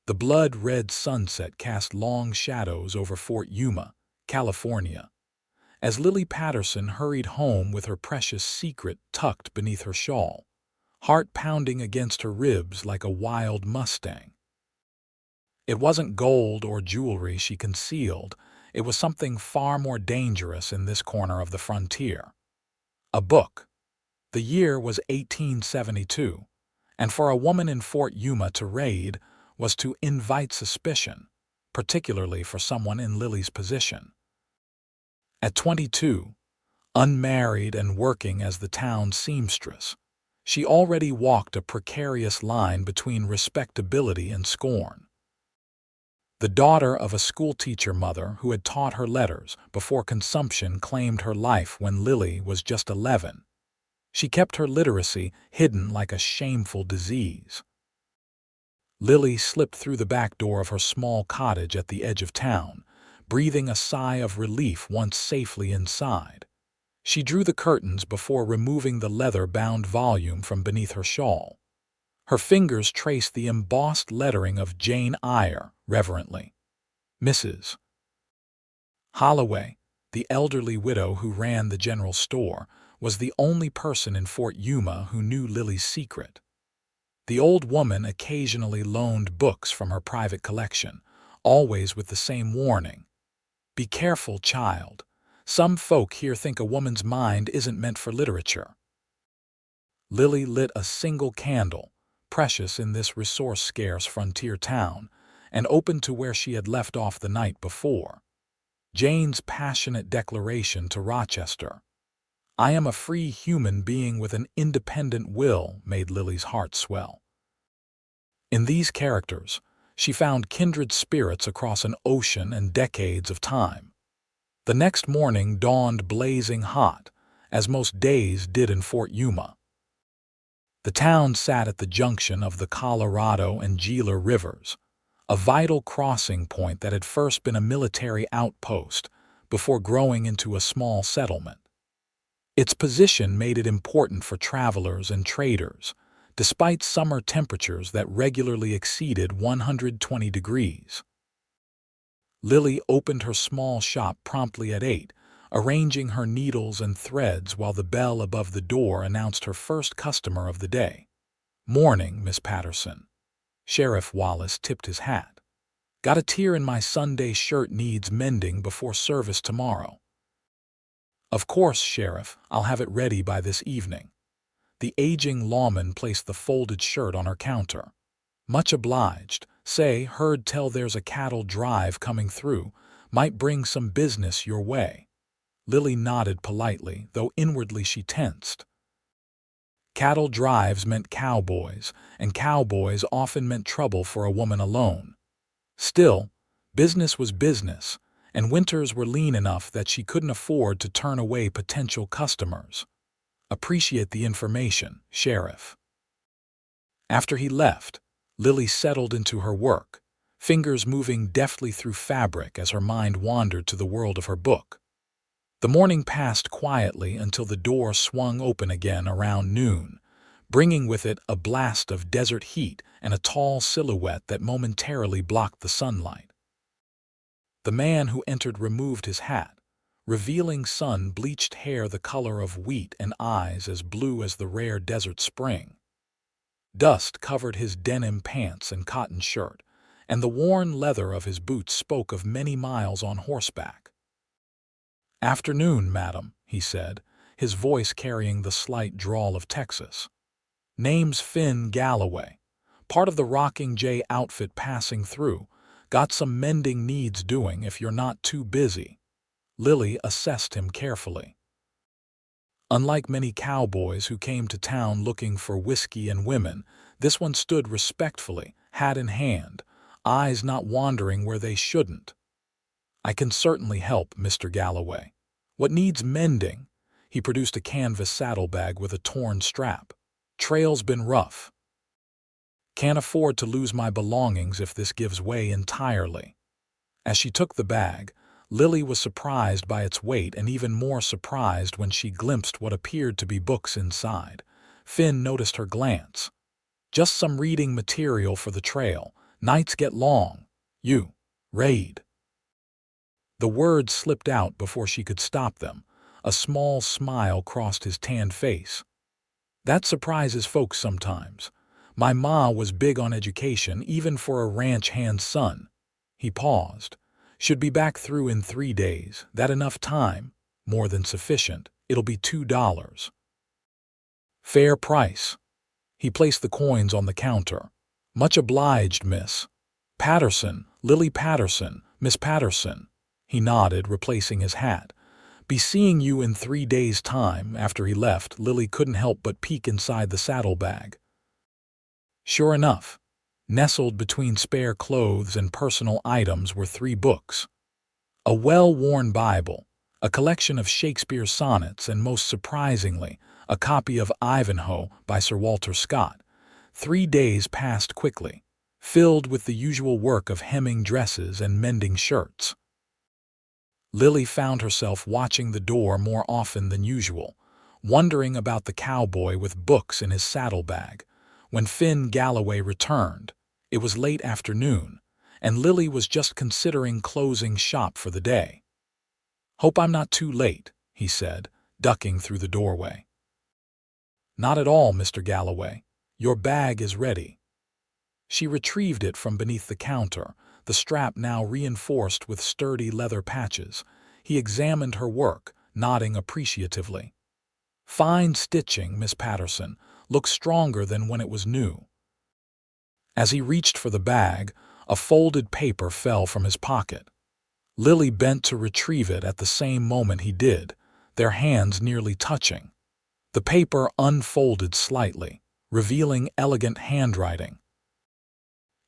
The blood-red sunset cast long shadows over Fort Yuma, California, as Lily Patterson hurried home with her precious secret tucked beneath her shawl, heart pounding against her ribs like a wild Mustang. It wasn't gold or jewelry she concealed, it was something far more dangerous in this corner of the frontier. A book. The year was 1872, and for a woman in Fort Yuma to raid was to invite suspicion, particularly for someone in Lily's position. At 22, unmarried and working as the town's seamstress, she already walked a precarious line between respectability and scorn. The daughter of a schoolteacher mother who had taught her letters before consumption claimed her life when Lily was just 11. She kept her literacy hidden like a shameful disease. Lily slipped through the back door of her small cottage at the edge of town, breathing a sigh of relief once safely inside. She drew the curtains before removing the leather-bound volume from beneath her shawl. Her fingers traced the embossed lettering of Jane Eyre reverently. Mrs. Holloway, the elderly widow who ran the general store, was the only person in Fort Yuma who knew Lily's secret. The old woman occasionally loaned books from her private collection, always with the same warning. Be careful, child. Some folk here think a woman's mind isn't meant for literature. Lily lit a single candle, precious in this resource-scarce frontier town, and opened to where she had left off the night before. Jane's passionate declaration to Rochester, "I am a free human being with an independent will," made Lily's heart swell. In these characters, she found kindred spirits across an ocean and decades of time. The next morning dawned blazing hot, as most days did in Fort Yuma. The town sat at the junction of the Colorado and Gila rivers, a vital crossing point that had first been a military outpost before growing into a small settlement. Its position made it important for travelers and traders, despite summer temperatures that regularly exceeded 120 degrees. Lily opened her small shop promptly at 8, arranging her needles and threads while the bell above the door announced her first customer of the day. "Morning, Miss Patterson." Sheriff Wallace tipped his hat. "Got a tear in my Sunday shirt, needs mending before service tomorrow." "Of course, Sheriff, I'll have it ready by this evening." The aging lawman placed the folded shirt on her counter. "Much obliged. Say, heard tell there's a cattle drive coming through. Might bring some business your way." Lily nodded politely, though inwardly she tensed. Cattle drives meant cowboys, and cowboys often meant trouble for a woman alone. Still, business was business, and winters were lean enough that she couldn't afford to turn away potential customers. "Appreciate the information, Sheriff." After he left, Lily settled into her work, fingers moving deftly through fabric as her mind wandered to the world of her book. The morning passed quietly until the door swung open again around noon, bringing with it a blast of desert heat and a tall silhouette that momentarily blocked the sunlight. The man who entered removed his hat, revealing sun-bleached hair the color of wheat and eyes as blue as the rare desert spring. Dust covered his denim pants and cotton shirt, and the worn leather of his boots spoke of many miles on horseback. "Afternoon, madam," he said, his voice carrying the slight drawl of Texas. "Name's Finn Galloway. Part of the Rocking J outfit passing through. Got some mending needs doing if you're not too busy." Lily assessed him carefully. Unlike many cowboys who came to town looking for whiskey and women, this one stood respectfully, hat in hand, eyes not wandering where they shouldn't. "I can certainly help, Mr. Galloway. What needs mending?" He produced a canvas saddlebag with a torn strap. "Trail's been rough. Can't afford to lose my belongings if this gives way entirely." As she took the bag, Lily was surprised by its weight and even more surprised when she glimpsed what appeared to be books inside. Finn noticed her glance. "Just some reading material for the trail, Nights get long. You. Raid. The words slipped out before she could stop them. A small smile crossed his tanned face. That surprises folks sometimes. My ma was big on education, even for a ranch hand's son. He paused. Should be back through in 3 days. That enough time? More than sufficient. It'll be $2. Fair price. He placed the coins on the counter. Much obliged, Miss Patterson, Lily Patterson, Miss Patterson. He nodded, replacing his hat. Be seeing you in 3 days' time. After he left, Lily couldn't help but peek inside the saddlebag. Sure enough, nestled between spare clothes and personal items were 3 books. A well-worn Bible, a collection of Shakespeare's sonnets, and most surprisingly, a copy of Ivanhoe by Sir Walter Scott. 3 days passed quickly, filled with the usual work of hemming dresses and mending shirts. Lily found herself watching the door more often than usual, wondering about the cowboy with books in his saddlebag. When Finn Galloway returned, it was late afternoon, and Lily was just considering closing shop for the day. Hope I'm not too late, he said, ducking through the doorway. Not at all, Mr. Galloway. Your bag is ready. She retrieved it from beneath the counter, the strap now reinforced with sturdy leather patches. He examined her work, nodding appreciatively. Fine stitching, Miss Patterson. Looks stronger than when it was new. As he reached for the bag, a folded paper fell from his pocket. Lily bent to retrieve it at the same moment he did, their hands nearly touching. The paper unfolded slightly, revealing elegant handwriting.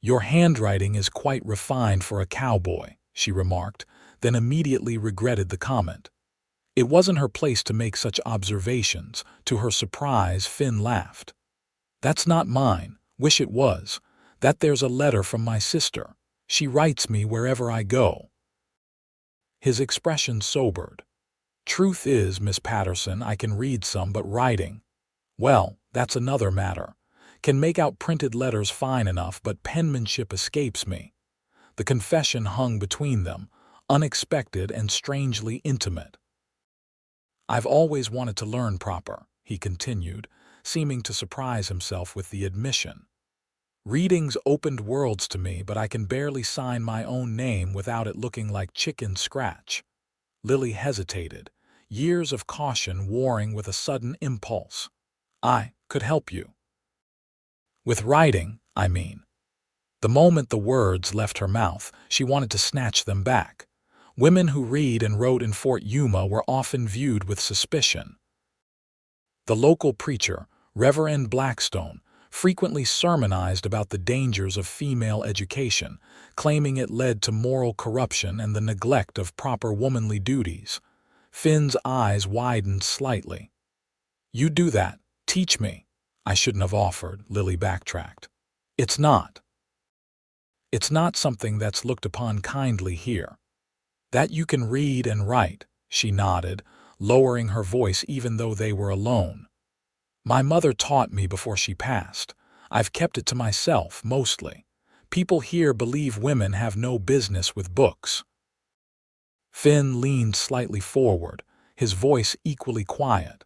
Your handwriting is quite refined for a cowboy, she remarked, then immediately regretted the comment. It wasn't her place to make such observations. To her surprise, Finn laughed. That's not mine. Wish it was. That there's a letter from my sister. She writes me wherever I go. His expression sobered. Truth is, Miss Patterson, I can read some, but writing, well, that's another matter. Can make out printed letters fine enough, but penmanship escapes me. The confession hung between them, unexpected and strangely intimate. I've always wanted to learn proper, he continued, seeming to surprise himself with the admission. Reading's opened worlds to me, but I can barely sign my own name without it looking like chicken scratch. Lily hesitated, years of caution warring with a sudden impulse. I could help you. With writing, I mean. The moment the words left her mouth, she wanted to snatch them back. Women who read and wrote in Fort Yuma were often viewed with suspicion. The local preacher, Reverend Blackstone, frequently sermonized about the dangers of female education, claiming it led to moral corruption and the neglect of proper womanly duties. Finn's eyes widened slightly. You do that. Teach me. I shouldn't have offered, Lily backtracked. It's not. It's not something that's looked upon kindly here. That you can read and write, she nodded, lowering her voice even though they were alone. My mother taught me before she passed. I've kept it to myself, mostly. People here believe women have no business with books. Finn leaned slightly forward, his voice equally quiet.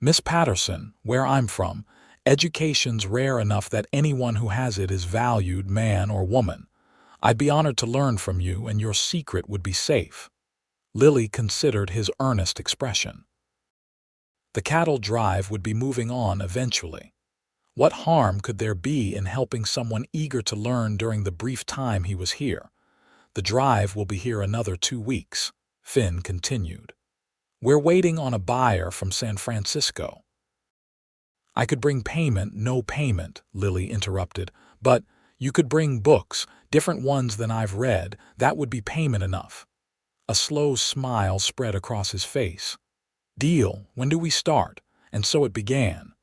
Miss Patterson, where I'm from, education's rare enough that anyone who has it is valued, man or woman. I'd be honored to learn from you, and your secret would be safe. Lily considered his earnest expression. The cattle drive would be moving on eventually. What harm could there be in helping someone eager to learn during the brief time he was here? The drive will be here another 2 weeks, Finn continued. We're waiting on a buyer from San Francisco. I could bring payment, no payment, Lily interrupted, but you could bring books, different ones than I've read, that would be payment enough. A slow smile spread across his face. Deal, when do we start? And so it began.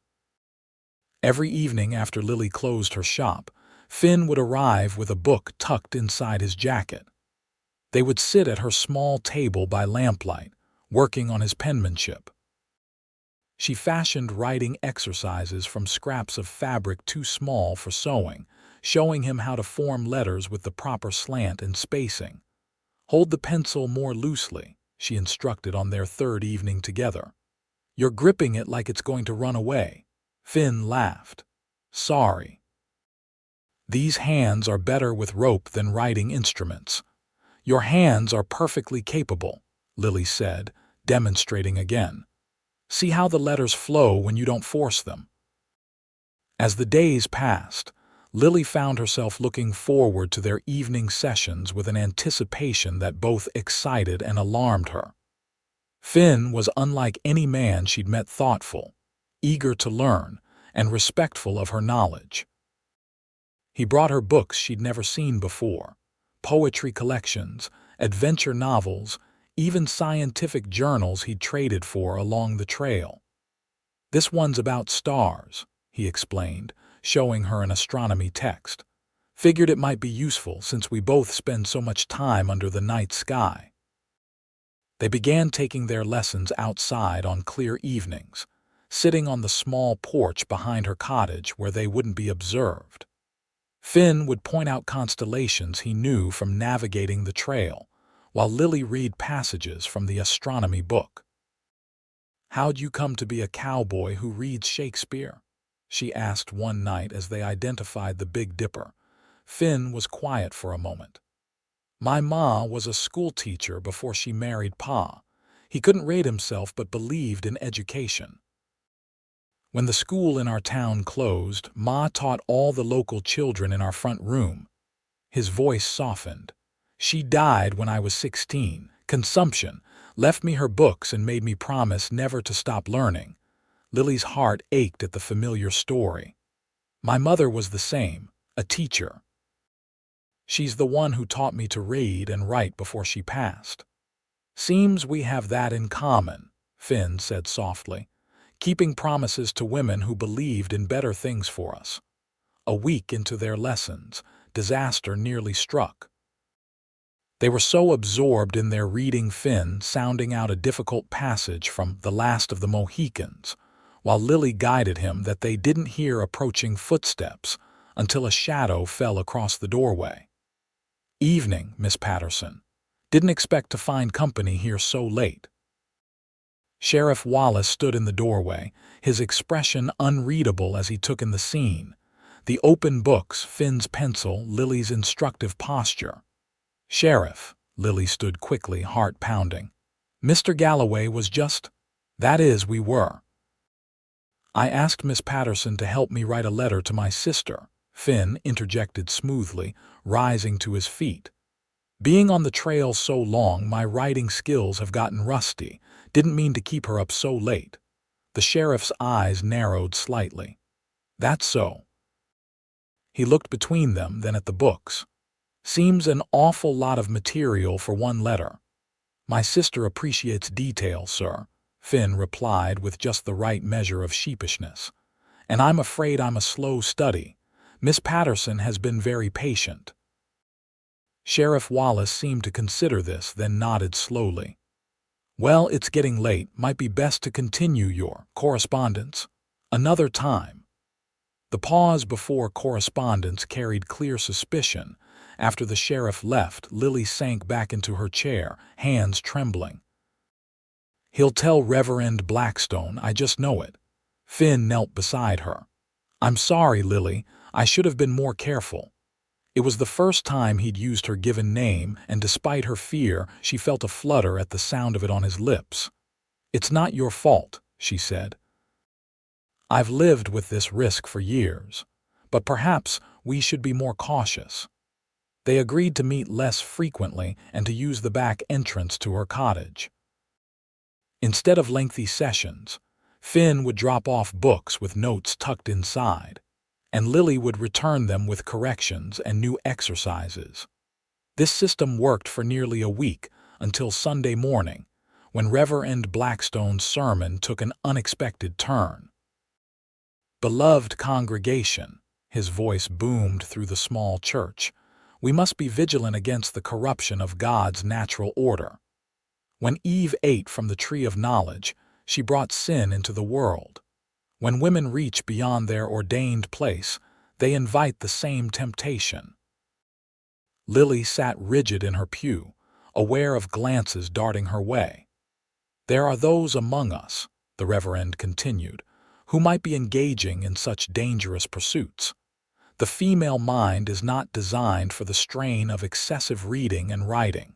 Every evening after Lily closed her shop, Finn would arrive with a book tucked inside his jacket. They would sit at her small table by lamplight, working on his penmanship. She fashioned writing exercises from scraps of fabric too small for sewing, showing him how to form letters with the proper slant and spacing. "Hold the pencil more loosely," she instructed on their third evening together. "You're gripping it like it's going to run away." Finn laughed. "Sorry. These hands are better with rope than writing instruments." "Your hands are perfectly capable," Lily said, demonstrating again. "See how the letters flow when you don't force them." As the days passed, Lily found herself looking forward to their evening sessions with an anticipation that both excited and alarmed her. Finn was unlike any man she'd met, thoughtful, eager to learn, and respectful of her knowledge. He brought her books she'd never seen before, poetry collections, adventure novels, even scientific journals he'd traded for along the trail. "This one's about stars," he explained, showing her an astronomy text. "Figured it might be useful since we both spend so much time under the night sky." They began taking their lessons outside on clear evenings, sitting on the small porch behind her cottage where they wouldn't be observed. Finn would point out constellations he knew from navigating the trail, while Lily read passages from the astronomy book. "How'd you come to be a cowboy who reads Shakespeare?" she asked one night as they identified the Big Dipper. Finn was quiet for a moment. "My ma was a schoolteacher before she married Pa. He couldn't rate himself but believed in education. When the school in our town closed, Ma taught all the local children in our front room." His voice softened. "She died when I was 16. Consumption. Left me her books and made me promise never to stop learning." Lily's heart ached at the familiar story. "My mother was the same, a teacher. She's the one who taught me to read and write before she passed." "Seems we have that in common," Finn said softly, "keeping promises to women who believed in better things for us." A week into their lessons, disaster nearly struck. They were so absorbed in their reading, Finn sounding out a difficult passage from The Last of the Mohicans, while Lily guided him, that they didn't hear approaching footsteps until a shadow fell across the doorway. "Evening, Miss Patterson. Didn't expect to find company here so late." Sheriff Wallace stood in the doorway, his expression unreadable as he took in the scene. The open books, Finn's pencil, Lily's instructive posture. "Sheriff," Lily stood quickly, heart pounding. "Mr. Galloway was just—" "That is, we were. I asked Miss Patterson to help me write a letter to my sister," Finn interjected smoothly, rising to his feet. "Being on the trail so long, my writing skills have gotten rusty. Didn't mean to keep her up so late." The sheriff's eyes narrowed slightly. "That's so." He looked between them, then at the books. "Seems an awful lot of material for one letter." "My sister appreciates detail, sir," Finn replied with just the right measure of sheepishness. "And I'm afraid I'm a slow study. Miss Patterson has been very patient." Sheriff Wallace seemed to consider this, then nodded slowly. "Well, it's getting late. Might be best to continue your correspondence another time." The pause before correspondence carried clear suspicion. After the sheriff left, Lily sank back into her chair, hands trembling. "He'll tell Reverend Blackstone, I just know it." Finn knelt beside her. "I'm sorry, Lily. I should have been more careful." It was the first time he'd used her given name, and despite her fear, she felt a flutter at the sound of it on his lips. "It's not your fault," she said. "I've lived with this risk for years, but perhaps we should be more cautious." They agreed to meet less frequently and to use the back entrance to her cottage. Instead of lengthy sessions, Finn would drop off books with notes tucked inside, and Lily would return them with corrections and new exercises. This system worked for nearly a week, until Sunday morning, when Reverend Blackstone's sermon took an unexpected turn. "Beloved congregation," his voice boomed through the small church, "we must be vigilant against the corruption of God's natural order. When Eve ate from the tree of knowledge, she brought sin into the world. When women reach beyond their ordained place, They invite the same temptation. Lily sat rigid in her pew, aware of glances darting her way. There are those among us, the Reverend continued, who might be engaging in such dangerous pursuits. The female mind is not designed for the strain of excessive reading and writing.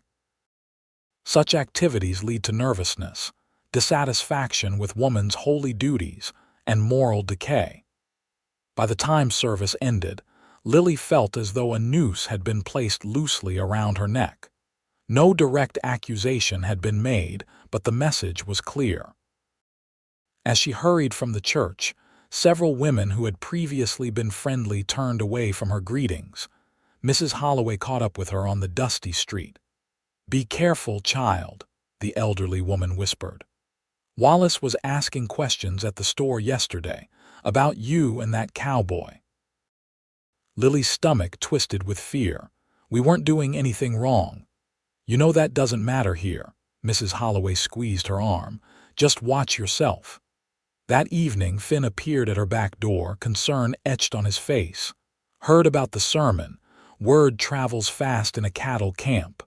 Such activities lead to nervousness, dissatisfaction with woman's holy duties, and moral decay. By the time service ended, Lily felt as though a noose had been placed loosely around her neck. No direct accusation had been made, but the message was clear. As she hurried from the church, several women who had previously been friendly turned away from her greetings. Mrs. Holloway caught up with her on the dusty street. "Be careful, child," the elderly woman whispered. "Wallace was asking questions at the store yesterday about you and that cowboy." Lily's stomach twisted with fear. "We weren't doing anything wrong." "You know that doesn't matter here." Mrs. Holloway squeezed her arm. "Just watch yourself." That evening, Finn appeared at her back door, concern etched on his face. "Heard about the sermon. Word travels fast in a cattle camp."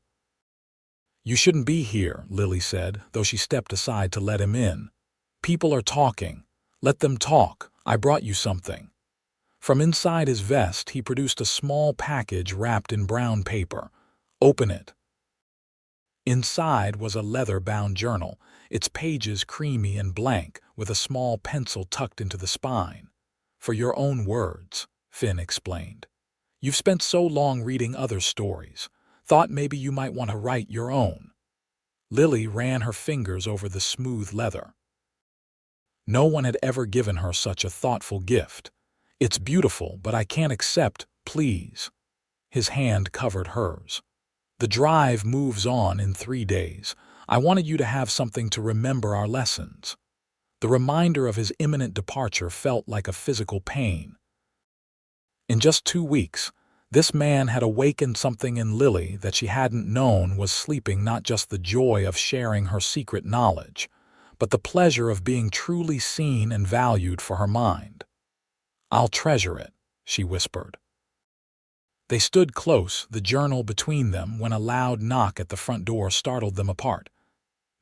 "You shouldn't be here," Lily said, though she stepped aside to let him in. "People are talking. Let them talk. I brought you something." From inside his vest, he produced a small package wrapped in brown paper. "Open it." Inside was a leather-bound journal, its pages creamy and blank, with a small pencil tucked into the spine. "For your own words," Finn explained. "You've spent so long reading other stories. Thought maybe you might want to write your own." Lily ran her fingers over the smooth leather. No one had ever given her such a thoughtful gift. "It's beautiful, but I can't accept, please." His hand covered hers. "The drive moves on in 3 days. I wanted you to have something to remember our lessons." The reminder of his imminent departure felt like a physical pain. In just 2 weeks, this man had awakened something in Lily that she hadn't known was sleeping, not just the joy of sharing her secret knowledge, but the pleasure of being truly seen and valued for her mind. "I'll treasure it," she whispered. They stood close, the journal between them, when a loud knock at the front door startled them apart.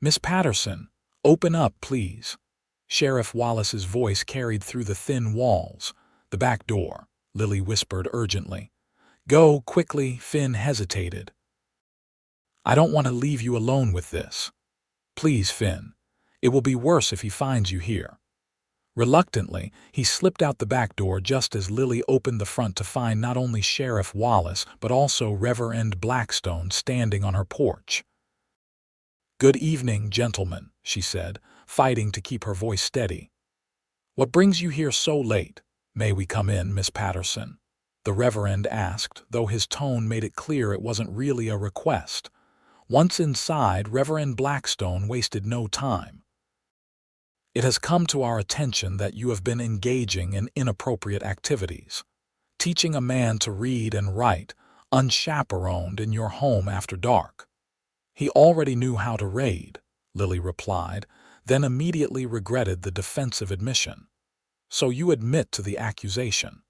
"Miss Patterson, open up, please." Sheriff Wallace's voice carried through the thin walls. "The back door," Lily whispered urgently. "Go, quickly." Finn hesitated. "I don't want to leave you alone with this." "Please, Finn. It will be worse if he finds you here." Reluctantly, he slipped out the back door just as Lily opened the front to find not only Sheriff Wallace but also Reverend Blackstone standing on her porch. "Good evening, gentlemen," she said, fighting to keep her voice steady. "What brings you here so late?" "May we come in, Miss Patterson?" the Reverend asked, though his tone made it clear it wasn't really a request. Once inside, Reverend Blackstone wasted no time. "It has come to our attention that you have been engaging in inappropriate activities, teaching a man to read and write, unchaperoned in your home after dark." "He already knew how to read," Lily replied, then immediately regretted the defensive admission. "So you admit to the accusation?"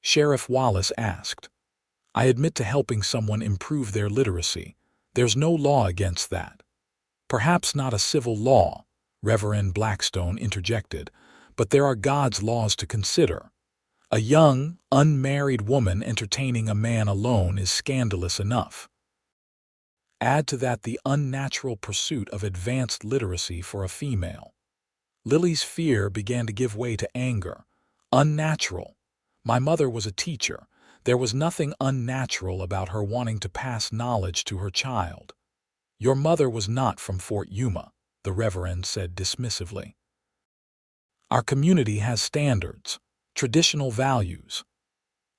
Sheriff Wallace asked. "I admit to helping someone improve their literacy. There's no law against that." "Perhaps not a civil law," Reverend Blackstone interjected, "but there are God's laws to consider. A young, unmarried woman entertaining a man alone is scandalous enough. Add to that the unnatural pursuit of advanced literacy for a female." Lily's fear began to give way to anger. "Unnatural? My mother was a teacher. There was nothing unnatural about her wanting to pass knowledge to her child." "Your mother was not from Fort Yuma," the Reverend said dismissively. "Our community has standards, traditional values."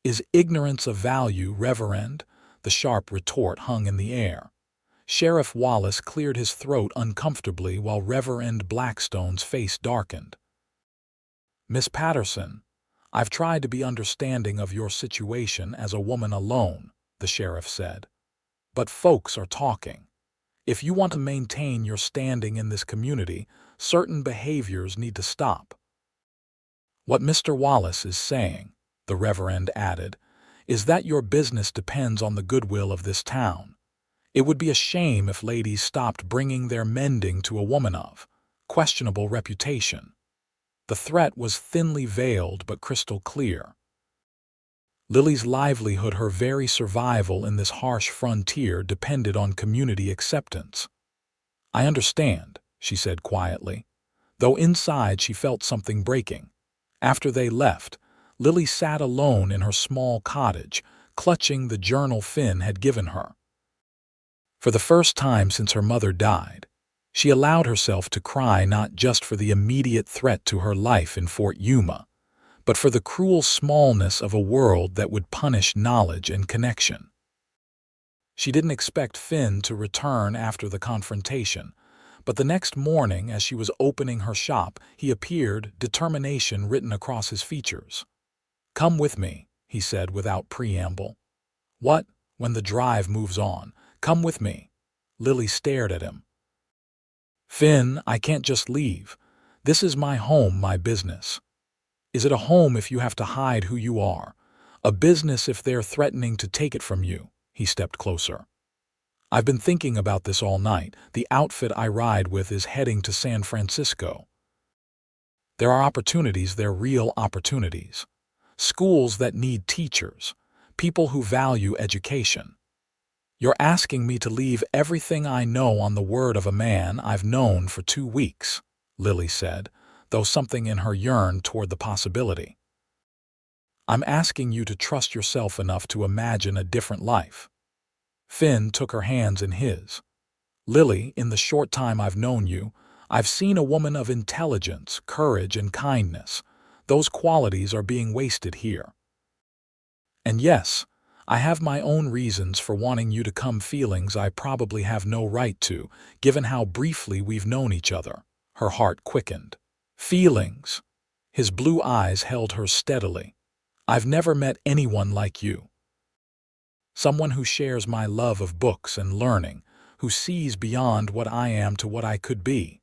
"Is ignorance a value, Reverend?" The sharp retort hung in the air. Sheriff Wallace cleared his throat uncomfortably while Reverend Blackstone's face darkened. "Miss Patterson, I've tried to be understanding of your situation as a woman alone," the sheriff said. "But folks are talking. If you want to maintain your standing in this community, certain behaviors need to stop." "What Mr. Wallace is saying," the Reverend added, is that your business depends on the goodwill of this town. It would be a shame if ladies stopped bringing their mending to a woman of questionable reputation. The threat was thinly veiled but crystal clear. Lily's livelihood, her very survival in this harsh frontier, depended on community acceptance. I understand, she said quietly, though inside she felt something breaking. After they left, Lily sat alone in her small cottage, clutching the journal Finn had given her. For the first time since her mother died, she allowed herself to cry, not just for the immediate threat to her life in Fort Yuma, but for the cruel smallness of a world that would punish knowledge and connection. She didn't expect Finn to return after the confrontation, but the next morning, as she was opening her shop, he appeared, determination written across his features. "Come with me," he said without preamble. "What? When the drive moves on. Come with me." Lily stared at him. "Finn, I can't just leave. This is my home, my business." "Is it a home if you have to hide who you are? A business if they're threatening to take it from you?" He stepped closer. "I've been thinking about this all night. The outfit I ride with is heading to San Francisco. There are opportunities, they're real opportunities. Schools that need teachers, people who value education. You're asking me to leave everything I know on the word of a man I've known for 2 weeks," Lily said, though something in her yearned toward the possibility. "I'm asking you to trust yourself enough to imagine a different life." Finn took her hands in his. "Lily, in the short time I've known you, I've seen a woman of intelligence, courage, and kindness. Those qualities are being wasted here. And yes, I have my own reasons for wanting you to come, feelings I probably have no right to, given how briefly we've known each other." Her heart quickened. "Feelings?" His blue eyes held hers steadily. "I've never met anyone like you. Someone who shares my love of books and learning, who sees beyond what I am to what I could be.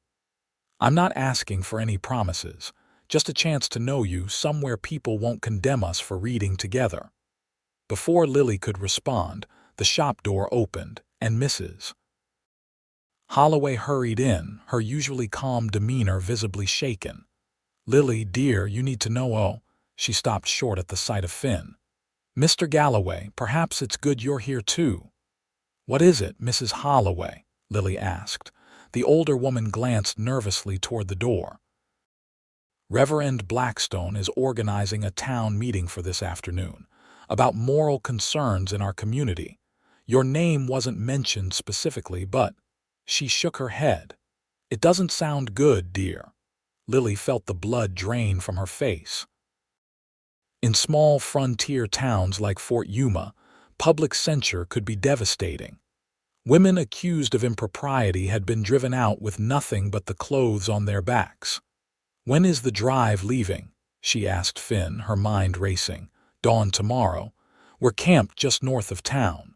I'm not asking for any promises, just a chance to know you somewhere people won't condemn us for reading together." Before Lily could respond, the shop door opened, and Mrs. Holloway hurried in, her usually calm demeanor visibly shaken. "Lily, dear, you need to know." Oh, she stopped short at the sight of Finn. "Mr. Galloway, perhaps it's good you're here too." "What is it, Mrs. Holloway?" Lily asked. The older woman glanced nervously toward the door. "Reverend Blackstone is organizing a town meeting for this afternoon, about moral concerns in our community. Your name wasn't mentioned specifically, but—" She shook her head. "It doesn't sound good, dear." Lily felt the blood drain from her face. In small frontier towns like Fort Yuma, public censure could be devastating. Women accused of impropriety had been driven out with nothing but the clothes on their backs. "When is the drive leaving?" she asked Finn, her mind racing. "Dawn tomorrow. We're camped just north of town."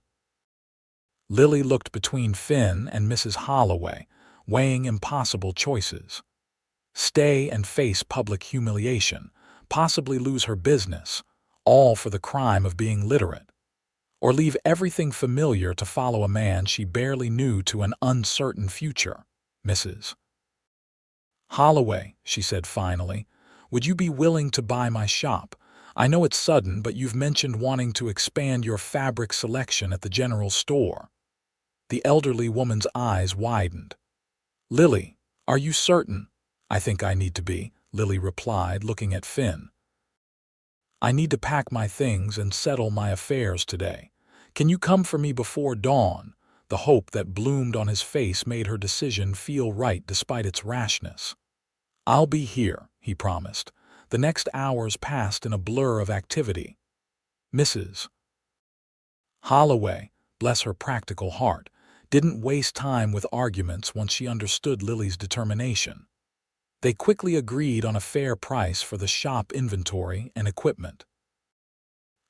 Lily looked between Finn and Mrs. Holloway, weighing impossible choices. Stay and face public humiliation, possibly lose her business, all for the crime of being literate. Or leave everything familiar to follow a man she barely knew to an uncertain future. "Mrs. Holloway," she said finally, "would you be willing to buy my shop? I know it's sudden, but you've mentioned wanting to expand your fabric selection at the general store." The elderly woman's eyes widened. "Lily, are you certain?" "I think I need to be," Lily replied, looking at Finn. "I need to pack my things and settle my affairs today. Can you come for me before dawn?" The hope that bloomed on his face made her decision feel right despite its rashness. "I'll be here," he promised. The next hours passed in a blur of activity. Mrs. Holloway, bless her practical heart, didn't waste time with arguments once she understood Lily's determination. They quickly agreed on a fair price for the shop inventory and equipment.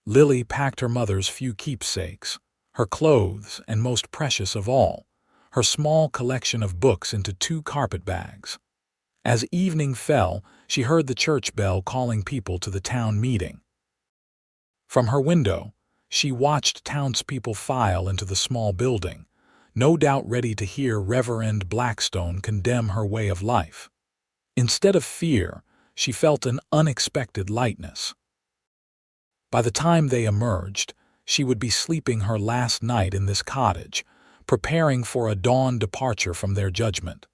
Lily packed her mother's few keepsakes, her clothes, and most precious of all, her small collection of books into 2 carpet bags. As evening fell, she heard the church bell calling people to the town meeting. From her window, she watched townspeople file into the small building, no doubt ready to hear Reverend Blackstone condemn her way of life. Instead of fear, she felt an unexpected lightness. By the time they emerged, she would be sleeping her last night in this cottage, preparing for a dawn departure from their judgment.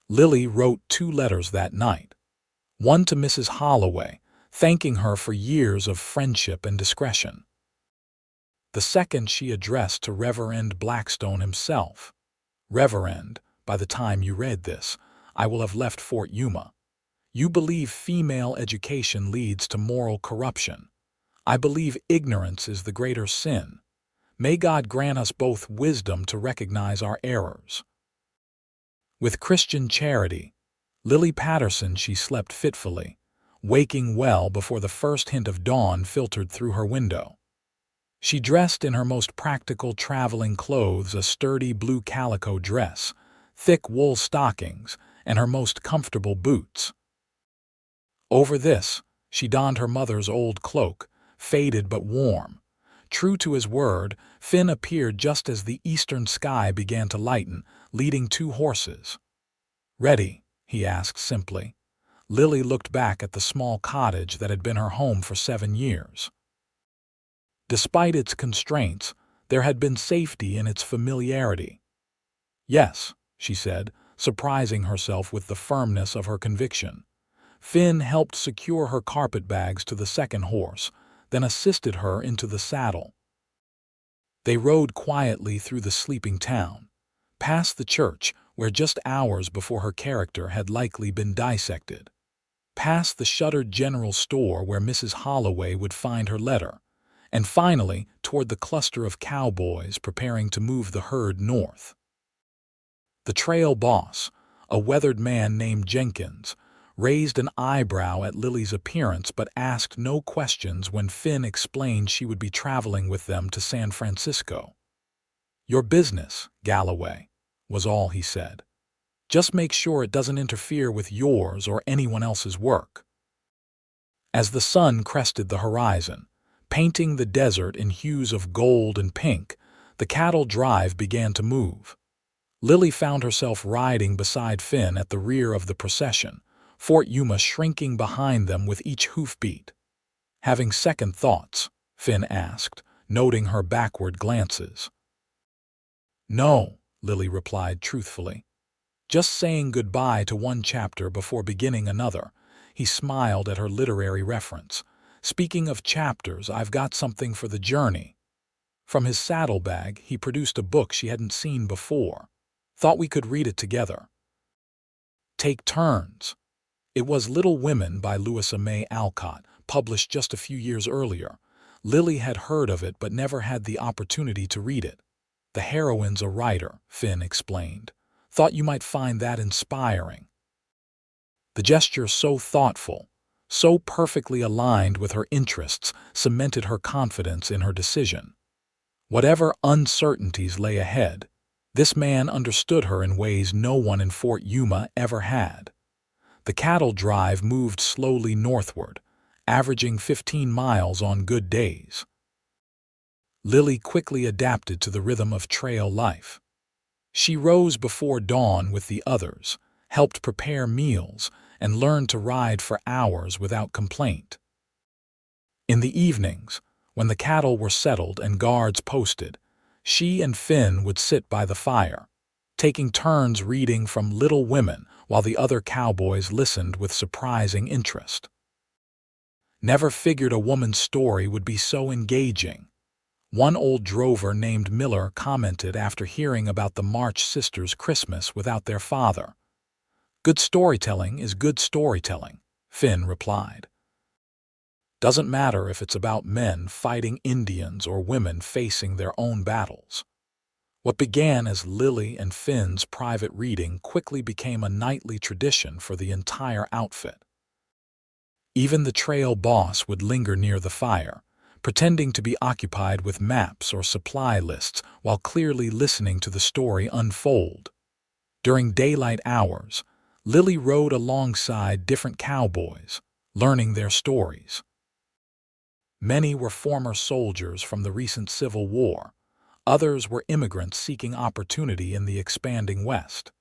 Lily wrote 2 letters that night. One to Mrs. Holloway, thanking her for years of friendship and discretion. The second she addressed to Reverend Blackstone himself. Reverend, by the time you read this, I will have left Fort Yuma. You believe female education leads to moral corruption. I believe ignorance is the greater sin. May God grant us both wisdom to recognize our errors. With Christian charity, Lily Patterson, she slept fitfully, waking well before the first hint of dawn filtered through her window. She dressed in her most practical traveling clothes, a sturdy blue calico dress, thick wool stockings, and her most comfortable boots. Over this, she donned her mother's old cloak, faded but warm. True to his word, Finn appeared just as the eastern sky began to lighten, leading 2 horses. "Ready?" he asked simply. Lily looked back at the small cottage that had been her home for 7 years. Despite its constraints, there had been safety in its familiarity. "Yes," she said, surprising herself with the firmness of her conviction. Finn helped secure her carpetbags to the second horse, then assisted her into the saddle. They rode quietly through the sleeping town, past the church where just hours before her character had likely been dissected, past the shuttered general store where Mrs. Holloway would find her letter, and finally toward the cluster of cowboys preparing to move the herd north. The trail boss, a weathered man named Jenkins, raised an eyebrow at Lily's appearance but asked no questions when Finn explained she would be traveling with them to San Francisco. "Your business, Galloway," was all he said. "Just make sure it doesn't interfere with yours or anyone else's work." As the sun crested the horizon, painting the desert in hues of gold and pink, the cattle drive began to move. Lily found herself riding beside Finn at the rear of the procession, Fort Yuma shrinking behind them with each hoofbeat. "Having second thoughts?" Finn asked, noting her backward glances. "No," Lily replied truthfully. "Just saying goodbye to one chapter before beginning another." He smiled at her literary reference. "Speaking of chapters, I've got something for the journey." From his saddlebag, he produced a book she hadn't seen before. "Thought we could read it together." "Take turns." It was Little Women by Louisa May Alcott, published just a few years earlier. Lily had heard of it but never had the opportunity to read it. "The heroine's a writer," Finn explained. "Thought you might find that inspiring." The gesture, so thoughtful, so perfectly aligned with her interests, cemented her confidence in her decision. Whatever uncertainties lay ahead, this man understood her in ways no one in Fort Yuma ever had. The cattle drive moved slowly northward, averaging 15 miles on good days. Lily quickly adapted to the rhythm of trail life. She rose before dawn with the others, helped prepare meals, and learned to ride for hours without complaint. In the evenings, when the cattle were settled and guards posted, she and Finn would sit by the fire, taking turns reading from Little Women while the other cowboys listened with surprising interest. "Never figured a woman's story would be so engaging," one old drover named Miller commented after hearing about the March sisters' Christmas without their father. "Good storytelling is good storytelling," Finn replied. "Doesn't matter if it's about men fighting Indians or women facing their own battles." What began as Lily and Finn's private reading quickly became a nightly tradition for the entire outfit. Even the trail boss would linger near the fire, pretending to be occupied with maps or supply lists while clearly listening to the story unfold. During daylight hours, Lily rode alongside different cowboys, learning their stories. Many were former soldiers from the recent Civil War. Others were immigrants seeking opportunity in the expanding West.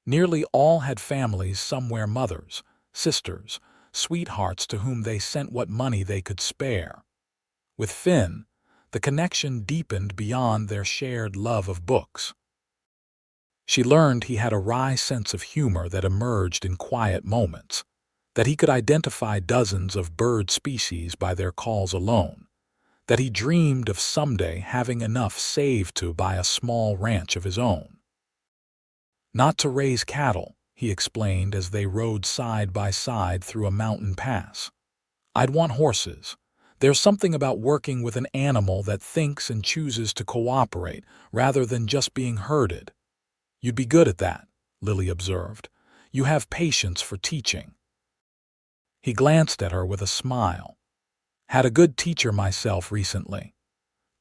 Nearly all had families somewhere, mothers, sisters, sweethearts to whom they sent what money they could spare. With Finn, the connection deepened beyond their shared love of books. She learned he had a wry sense of humor that emerged in quiet moments, that he could identify dozens of bird species by their calls alone, that he dreamed of someday having enough saved to buy a small ranch of his own. Not to raise cattle, he explained as they rode side by side through a mountain pass. I'd want horses. There's something about working with an animal that thinks and chooses to cooperate rather than just being herded. You'd be good at that, Lily observed. You have patience for teaching. He glanced at her with a smile. Had a good teacher myself recently.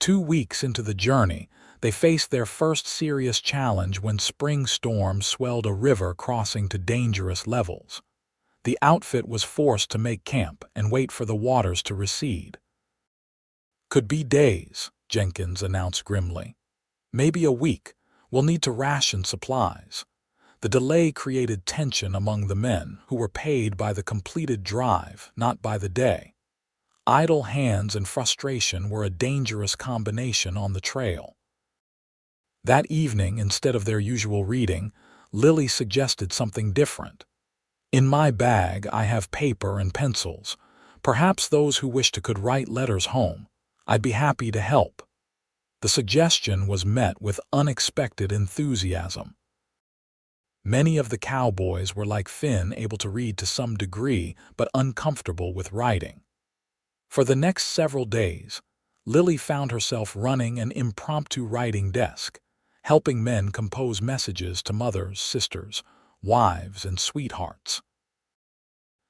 2 weeks into the journey, they faced their first serious challenge when spring storms swelled a river crossing to dangerous levels. The outfit was forced to make camp and wait for the waters to recede. Could be days, Jenkins announced grimly. Maybe a week. We'll need to ration supplies. The delay created tension among the men, who were paid by the completed drive, not by the day. Idle hands and frustration were a dangerous combination on the trail. That evening, instead of their usual reading, Lily suggested something different. In my bag I have paper and pencils. Perhaps those who wish to could write letters home. I'd be happy to help. The suggestion was met with unexpected enthusiasm. Many of the cowboys were like Finn, able to read to some degree, but uncomfortable with writing. For the next several days, Lily found herself running an impromptu writing desk, helping men compose messages to mothers, sisters, wives, and sweethearts.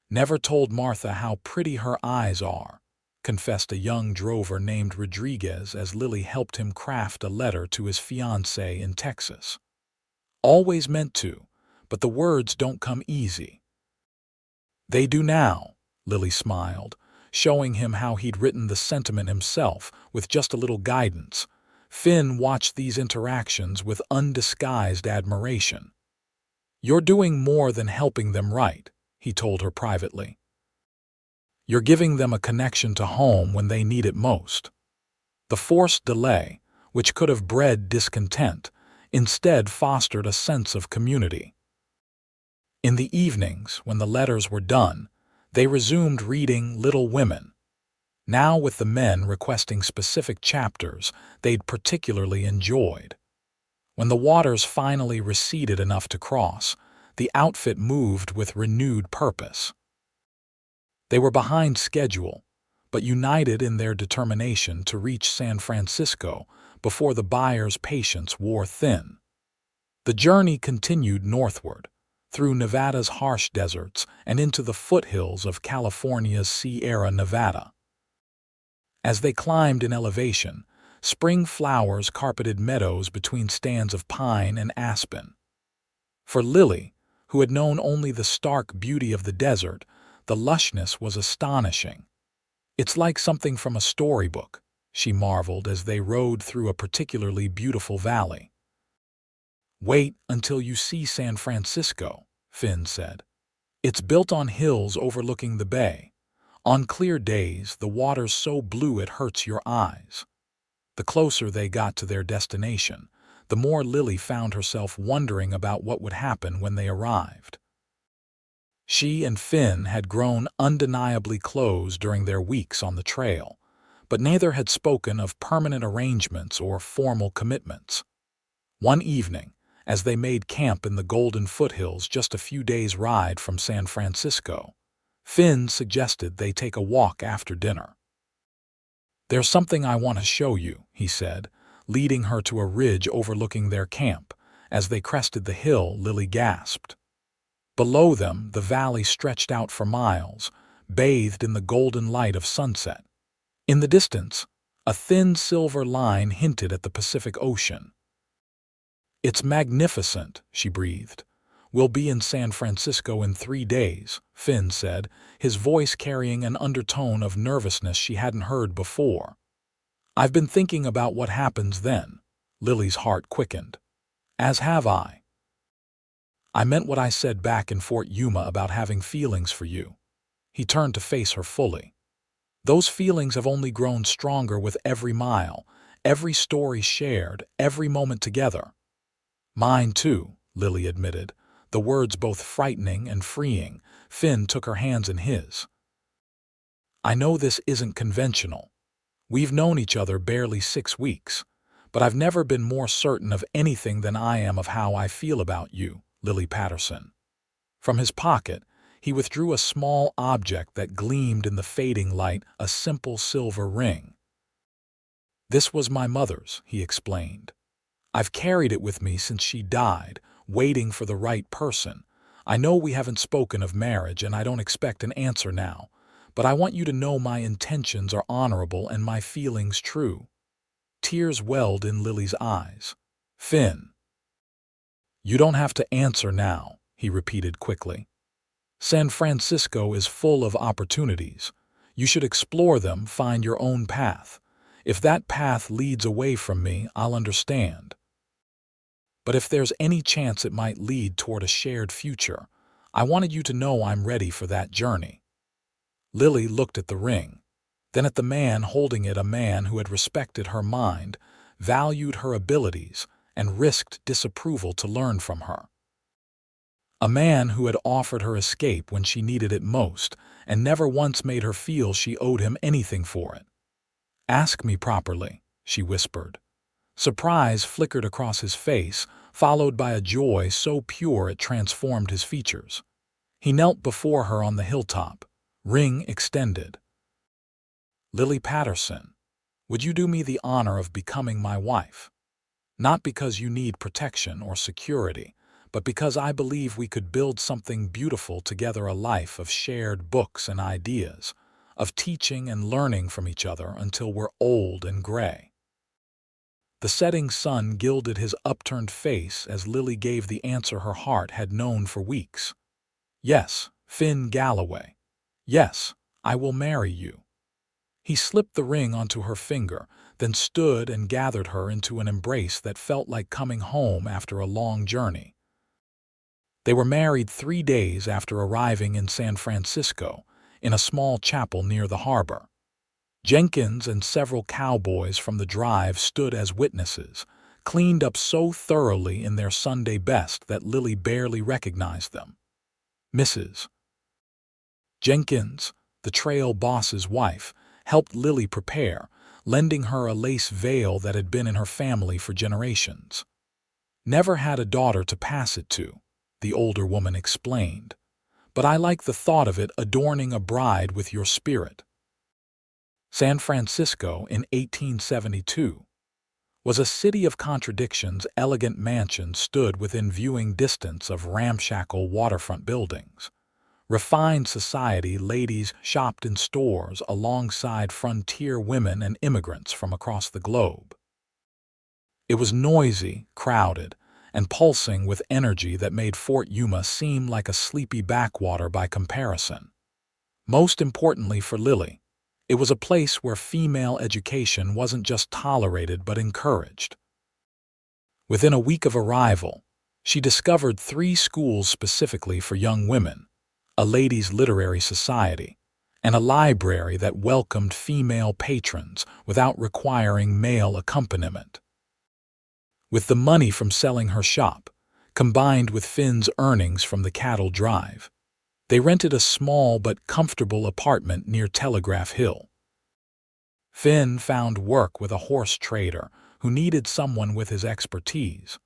Never told Martha how pretty her eyes are, confessed a young drover named Rodriguez as Lily helped him craft a letter to his fiancée in Texas. Always meant to, but the words don't come easy. They do now, Lily smiled, showing him how he'd written the sentiment himself with just a little guidance. Finn watched these interactions with undisguised admiration. You're doing more than helping them write, he told her privately. You're giving them a connection to home when they need it most. The forced delay, which could have bred discontent, instead fostered a sense of community. In the evenings, when the letters were done, they resumed reading Little Women. Now with the men requesting specific chapters they'd particularly enjoyed. When the waters finally receded enough to cross, the outfit moved with renewed purpose. They were behind schedule, but united in their determination to reach San Francisco before the buyer's patience wore thin. The journey continued northward, through Nevada's harsh deserts and into the foothills of California's Sierra Nevada. As they climbed in elevation, spring flowers carpeted meadows between stands of pine and aspen. For Lily, who had known only the stark beauty of the desert, the lushness was astonishing. It's like something from a storybook, she marveled as they rode through a particularly beautiful valley. Wait until you see San Francisco, Finn said. It's built on hills overlooking the bay. On clear days, the water's so blue it hurts your eyes. The closer they got to their destination, the more Lily found herself wondering about what would happen when they arrived. She and Finn had grown undeniably close during their weeks on the trail, but neither had spoken of permanent arrangements or formal commitments. One evening, as they made camp in the Golden Foothills just a few days' ride from San Francisco, Finn suggested they take a walk after dinner. There's something I want to show you, he said, leading her to a ridge overlooking their camp. As they crested the hill, Lily gasped. Below them, the valley stretched out for miles, bathed in the golden light of sunset. In the distance, a thin silver line hinted at the Pacific Ocean. It's magnificent, she breathed. "We'll be in San Francisco in 3 days," Finn said, his voice carrying an undertone of nervousness she hadn't heard before. "I've been thinking about what happens then." Lily's heart quickened. "As have I. I meant what I said back in Fort Yuma about having feelings for you." He turned to face her fully. "Those feelings have only grown stronger with every mile, every story shared, every moment together." "Mine too," Lily admitted, the words both frightening and freeing. Finn took her hands in his. "I know this isn't conventional. We've known each other barely 6 weeks, but I've never been more certain of anything than I am of how I feel about you, Lily Patterson." From his pocket, he withdrew a small object that gleamed in the fading light, a simple silver ring. "This was my mother's," he explained. "I've carried it with me since she died, waiting for the right person. I know we haven't spoken of marriage, and I don't expect an answer now, but I want you to know my intentions are honorable and my feelings true." Tears welled in Lily's eyes. "Finn." "You don't have to answer now," he repeated quickly. "San Francisco is full of opportunities. You should explore them, find your own path. If that path leads away from me, I'll understand. But if there's any chance it might lead toward a shared future, I wanted you to know I'm ready for that journey." Lily looked at the ring, then at the man holding it, a man who had respected her mind, valued her abilities, and risked disapproval to learn from her. A man who had offered her escape when she needed it most, and never once made her feel she owed him anything for it. "Ask me properly," she whispered. Surprise flickered across his face, followed by a joy so pure it transformed his features. He knelt before her on the hilltop, ring extended. "Lily Patterson, would you do me the honor of becoming my wife? Not because you need protection or security, but because I believe we could build something beautiful together, a life of shared books and ideas, of teaching and learning from each other until we're old and gray." The setting sun gilded his upturned face as Lily gave the answer her heart had known for weeks. "Yes, Finn Galloway. Yes, I will marry you." He slipped the ring onto her finger, then stood and gathered her into an embrace that felt like coming home after a long journey. They were married 3 days after arriving in San Francisco, in a small chapel near the harbor. Jenkins and several cowboys from the drive stood as witnesses, cleaned up so thoroughly in their Sunday best that Lily barely recognized them. Mrs. Jenkins, the trail boss's wife, helped Lily prepare, lending her a lace veil that had been in her family for generations. "Never had a daughter to pass it to," the older woman explained, "but I like the thought of it adorning a bride with your spirit." San Francisco in 1872 was a city of contradictions. Elegant mansions stood within viewing distance of ramshackle waterfront buildings. Refined society ladies shopped in stores alongside frontier women and immigrants from across the globe. It was noisy, crowded, and pulsing with energy that made Fort Yuma seem like a sleepy backwater by comparison. Most importantly for Lily, it was a place where female education wasn't just tolerated but encouraged. Within a week of arrival, she discovered 3 schools specifically for young women, a ladies' literary society, and a library that welcomed female patrons without requiring male accompaniment. With the money from selling her shop, combined with Finn's earnings from the cattle drive, they rented a small but comfortable apartment near Telegraph Hill. Finn found work with a horse trader who needed someone with his expertise,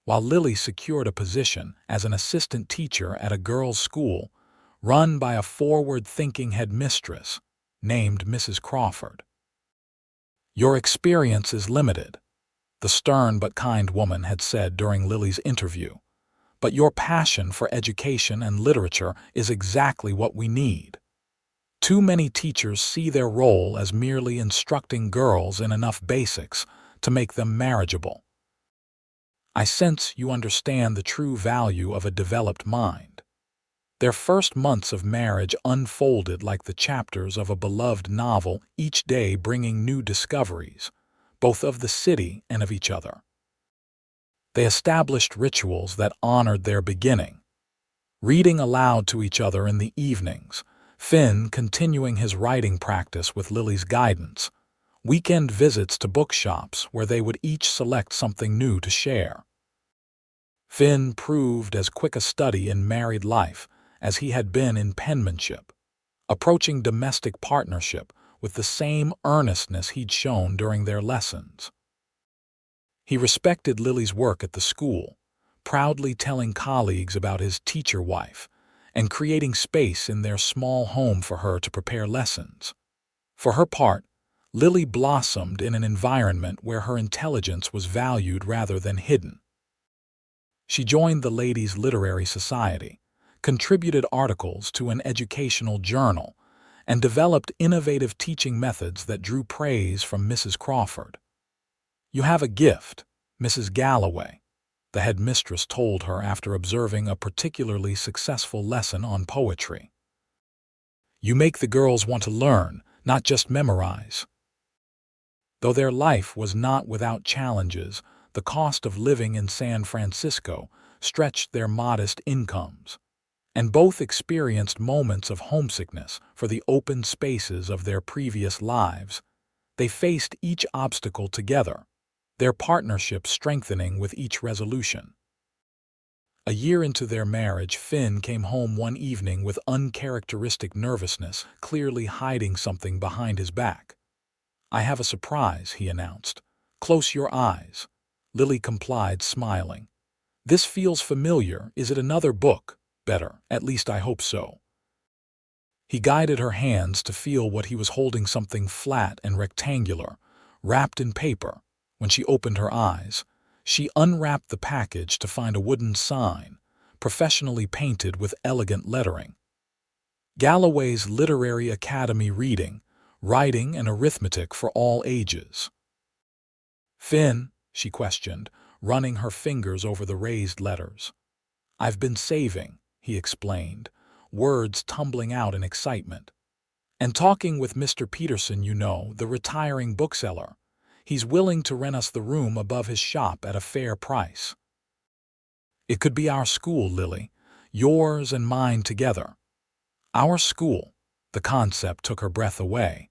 while Lily secured a position as an assistant teacher at a girls' school run by a forward-thinking headmistress named Mrs. Crawford. "Your experience is limited," the stern but kind woman had said during Lily's interview, "but your passion for education and literature is exactly what we need. Too many teachers see their role as merely instructing girls in enough basics to make them marriageable." I sense you understand the true value of a developed mind." Their first months of marriage unfolded like the chapters of a beloved novel, each day bringing new discoveries, both of the city and of each other. They established rituals that honored their beginning, reading aloud to each other in the evenings, Finn continuing his writing practice with Lily's guidance, weekend visits to bookshops where they would each select something new to share. Finn proved as quick a study in married life as he had been in penmanship, approaching domestic partnership with the same earnestness he'd shown during their lessons. He respected Lily's work at the school, proudly telling colleagues about his teacher wife and creating space in their small home for her to prepare lessons. For her part, Lily blossomed in an environment where her intelligence was valued rather than hidden. She joined the Ladies' Literary Society, contributed articles to an educational journal, and developed innovative teaching methods that drew praise from Mrs. Crawford. "You have a gift, Mrs. Galloway," the headmistress told her after observing a particularly successful lesson on poetry. "You make the girls want to learn, not just memorize." Though their life was not without challenges, the cost of living in San Francisco stretched their modest incomes, and both experienced moments of homesickness for the open spaces of their previous lives. They faced each obstacle together, their partnership strengthening with each resolution. A year into their marriage, Finn came home one evening with uncharacteristic nervousness, clearly hiding something behind his back. "I have a surprise," he announced. "Close your eyes." Lily complied, smiling. "This feels familiar. Is it another book?" "Better. At least I hope so." He guided her hands to feel what he was holding, something flat and rectangular, wrapped in paper. When she opened her eyes, she unwrapped the package to find a wooden sign, professionally painted with elegant lettering. Galloway's Literary Academy Reading, Writing and Arithmetic for All Ages. "Finn," she questioned, running her fingers over the raised letters. "I've been saving," he explained, words tumbling out in excitement. "And talking with Mr. Peterson, you know, the retiring bookseller. He's willing to rent us the room above his shop at a fair price." "It could be our school, Lily, yours and mine together." "Our school?" The concept took her breath away.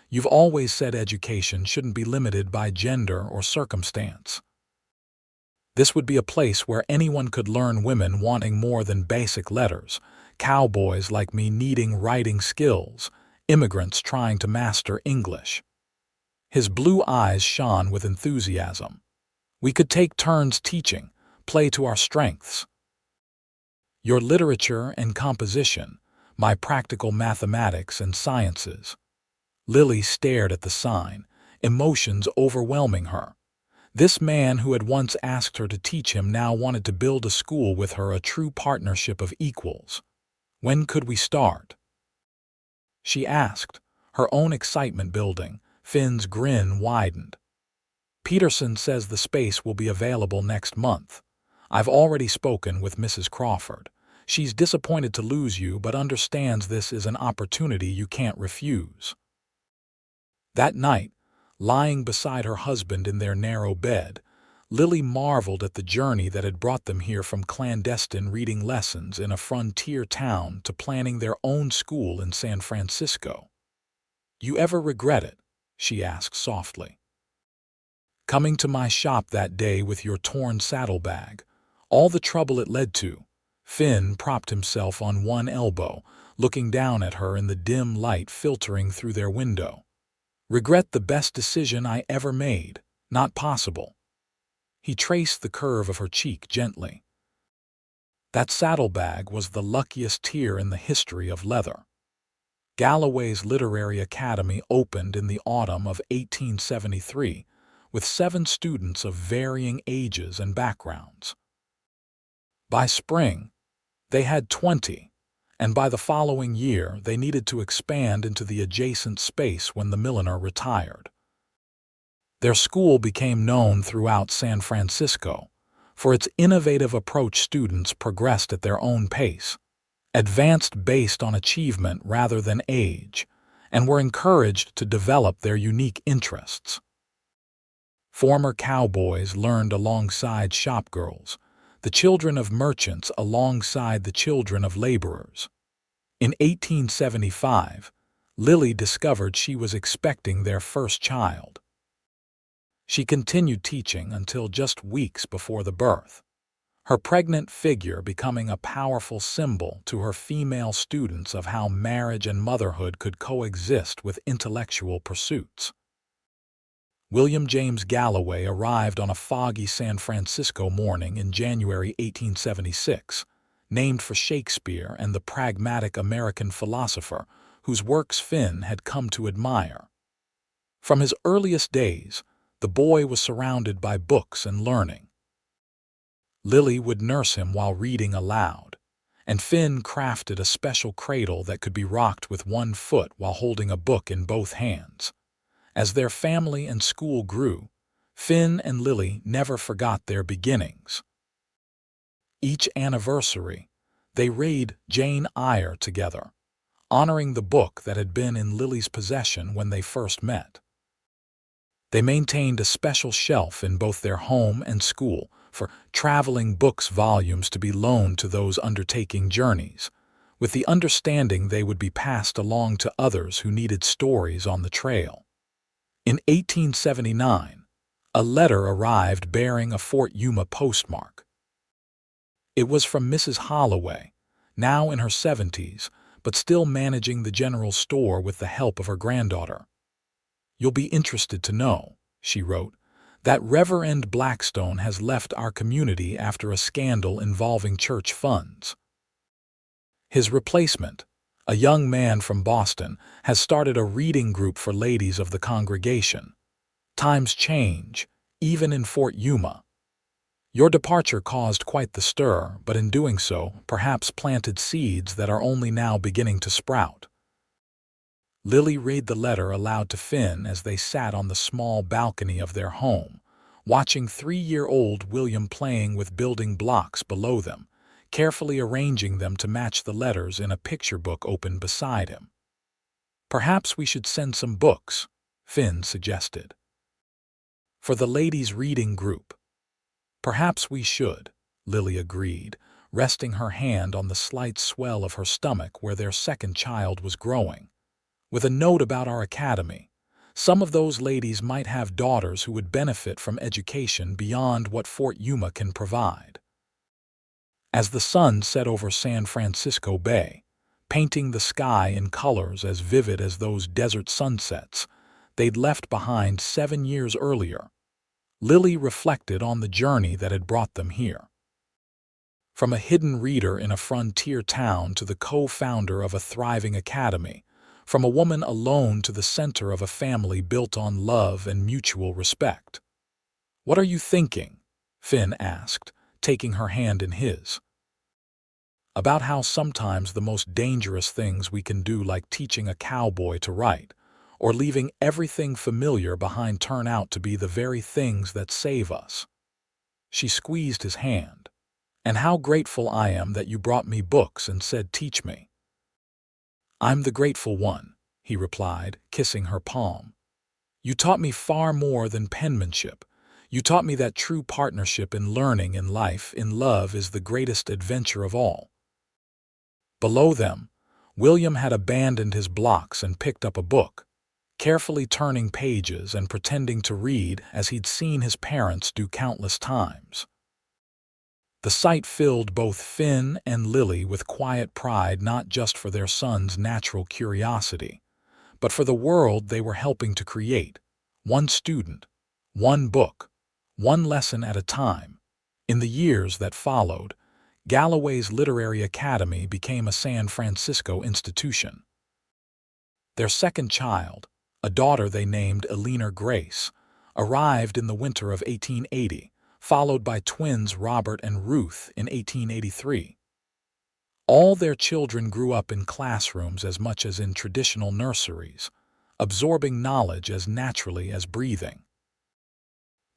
"You've always said education shouldn't be limited by gender or circumstance." "This would be a place where anyone could learn, women wanting more than basic letters, cowboys like me needing writing skills, immigrants trying to master English." His blue eyes shone with enthusiasm. "We could take turns teaching, play to our strengths. Your literature and composition, my practical mathematics and sciences." Lily stared at the sign, emotions overwhelming her. This man who had once asked her to teach him now wanted to build a school with her, a true partnership of equals. "When could we start?" she asked, her own excitement building. Finn's grin widened. "Peterson says the space will be available next month. I've already spoken with Mrs. Crawford. She's disappointed to lose you but understands this is an opportunity you can't refuse." That night, lying beside her husband in their narrow bed, Lily marveled at the journey that had brought them here, from clandestine reading lessons in a frontier town to planning their own school in San Francisco. "You ever regret it?" she asked softly. "Coming to my shop that day with your torn saddlebag, all the trouble it led to?" Finn propped himself on one elbow, looking down at her in the dim light filtering through their window. "Regret the best decision I ever made? Not possible." He traced the curve of her cheek gently. "That saddlebag was the luckiest tear in the history of leather." Galloway's Literary Academy opened in the autumn of 1873, with 7 students of varying ages and backgrounds. By spring, they had 20, and by the following year they needed to expand into the adjacent space when the milliner retired. Their school became known throughout San Francisco, For its innovative approach, students progressed at their own pace, advanced based on achievement rather than age, and were encouraged to develop their unique interests. Former cowboys learned alongside shopgirls, the children of merchants alongside the children of laborers. In 1875, Lily discovered she was expecting their first child. She continued teaching until just weeks before the birth, her pregnant figure becoming a powerful symbol to her female students of how marriage and motherhood could coexist with intellectual pursuits. William James Galloway arrived on a foggy San Francisco morning in January 1876, named for Shakespeare and the pragmatic American philosopher whose works Finn had come to admire. From his earliest days, the boy was surrounded by books and learning. Lily would nurse him while reading aloud, and Finn crafted a special cradle that could be rocked with one foot while holding a book in both hands. As their family and school grew, Finn and Lily never forgot their beginnings. Each anniversary, they read Jane Eyre together, honoring the book that had been in Lily's possession when they first met. They maintained a special shelf in both their home and school for traveling books volumes to be loaned to those undertaking journeys, with the understanding they would be passed along to others who needed stories on the trail. In 1879, a letter arrived bearing a Fort Yuma postmark. It was from Mrs. Holloway, now in her 70s, but still managing the general store with the help of her granddaughter. "You'll be interested to know," she wrote, "that Reverend Blackstone has left our community after a scandal involving church funds. His replacement, a young man from Boston, has started a reading group for ladies of the congregation. Times change, even in Fort Yuma. Your departure caused quite the stir, but in doing so, perhaps planted seeds that are only now beginning to sprout." Lily read the letter aloud to Finn as they sat on the small balcony of their home, watching 3-year-old William playing with building blocks below them, carefully arranging them to match the letters in a picture book open beside him. "Perhaps we should send some books," Finn suggested. "For the ladies' reading group." "Perhaps we should," Lily agreed, resting her hand on the slight swell of her stomach where their second child was growing. "With a note about our academy. Some of those ladies might have daughters who would benefit from education beyond what Fort Yuma can provide." As the sun set over San Francisco Bay, painting the sky in colors as vivid as those desert sunsets they'd left behind 7 years earlier, Lily reflected on the journey that had brought them here. From a hidden reader in a frontier town to the co-founder of a thriving academy, from a woman alone to the center of a family built on love and mutual respect. "What are you thinking?" Finn asked, taking her hand in his. "About how sometimes the most dangerous things we can do, like teaching a cowboy to write, or leaving everything familiar behind, turn out to be the very things that save us." She squeezed his hand. "And how grateful I am that you brought me books and said teach me." "I'm the grateful one," he replied, kissing her palm. "You taught me far more than penmanship. You taught me that true partnership in learning, in life, in love is the greatest adventure of all." Below them, William had abandoned his blocks and picked up a book, carefully turning pages and pretending to read as he'd seen his parents do countless times. The sight filled both Finn and Lily with quiet pride, not just for their son's natural curiosity, but for the world they were helping to create, one student, one book, one lesson at a time. In the years that followed, Galloway's Literary Academy became a San Francisco institution. Their second child, a daughter they named Eleanor Grace, arrived in the winter of 1880, followed by twins Robert and Ruth in 1883. All their children grew up in classrooms as much as in traditional nurseries, absorbing knowledge as naturally as breathing.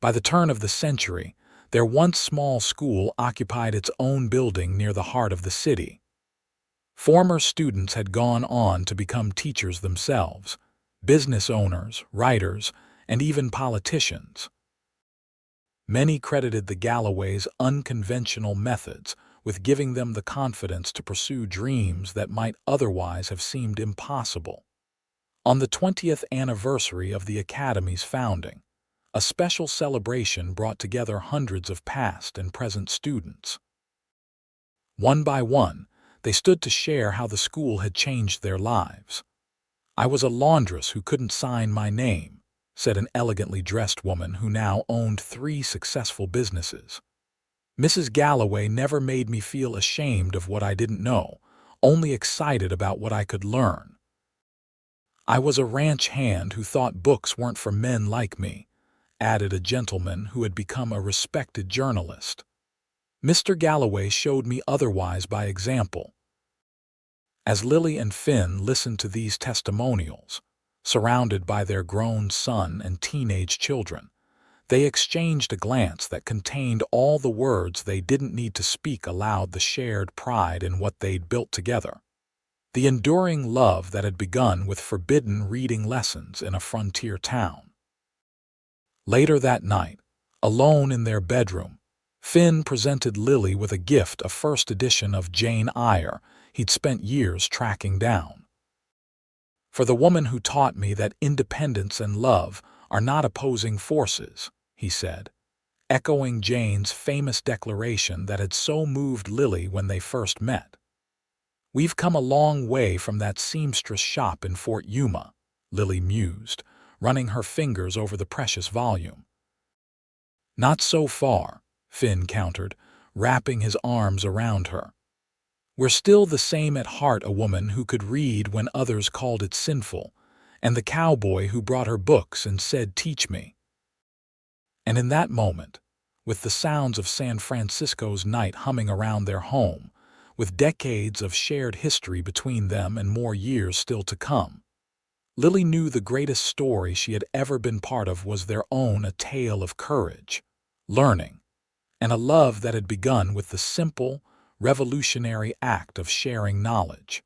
By the turn of the century, Their once small school occupied its own building near the heart of the city. Former students had gone on to become teachers themselves, business owners, writers, and even politicians. Many credited the Galloways' unconventional methods with giving them the confidence to pursue dreams that might otherwise have seemed impossible. On the 20th anniversary of the Academy's founding, a special celebration brought together hundreds of past and present students. One by one, they stood to share how the school had changed their lives. "I was a laundress who couldn't sign my name," said an elegantly dressed woman who now owned 3 successful businesses. "Mrs. Galloway never made me feel ashamed of what I didn't know, only excited about what I could learn. I was a ranch hand who thought books weren't for men like me," added a gentleman who had become a respected journalist. "Mr. Galloway showed me otherwise by example." As Lily and Finn listened to these testimonials, surrounded by their grown son and teenage children, they exchanged a glance that contained all the words they didn't need to speak aloud: the shared pride in what they'd built together, the enduring love that had begun with forbidden reading lessons in a frontier town. Later that night, alone in their bedroom, Finn presented Lily with a gift, a first edition of Jane Eyre he'd spent years tracking down. "For the woman who taught me that independence and love are not opposing forces," he said, echoing Jane's famous declaration that had so moved Lily when they first met. "We've come a long way from that seamstress shop in Fort Yuma," Lily mused, running her fingers over the precious volume. "Not so far," Finn countered, wrapping his arms around her. "We're still the same at heart, a woman who could read when others called it sinful, and the cowboy who brought her books and said, 'Teach me.'" And in that moment, with the sounds of San Francisco's night humming around their home, with decades of shared history between them and more years still to come, Lily knew the greatest story she had ever been part of was their own, a tale of courage, learning, and a love that had begun with the simple, revolutionary act of sharing knowledge.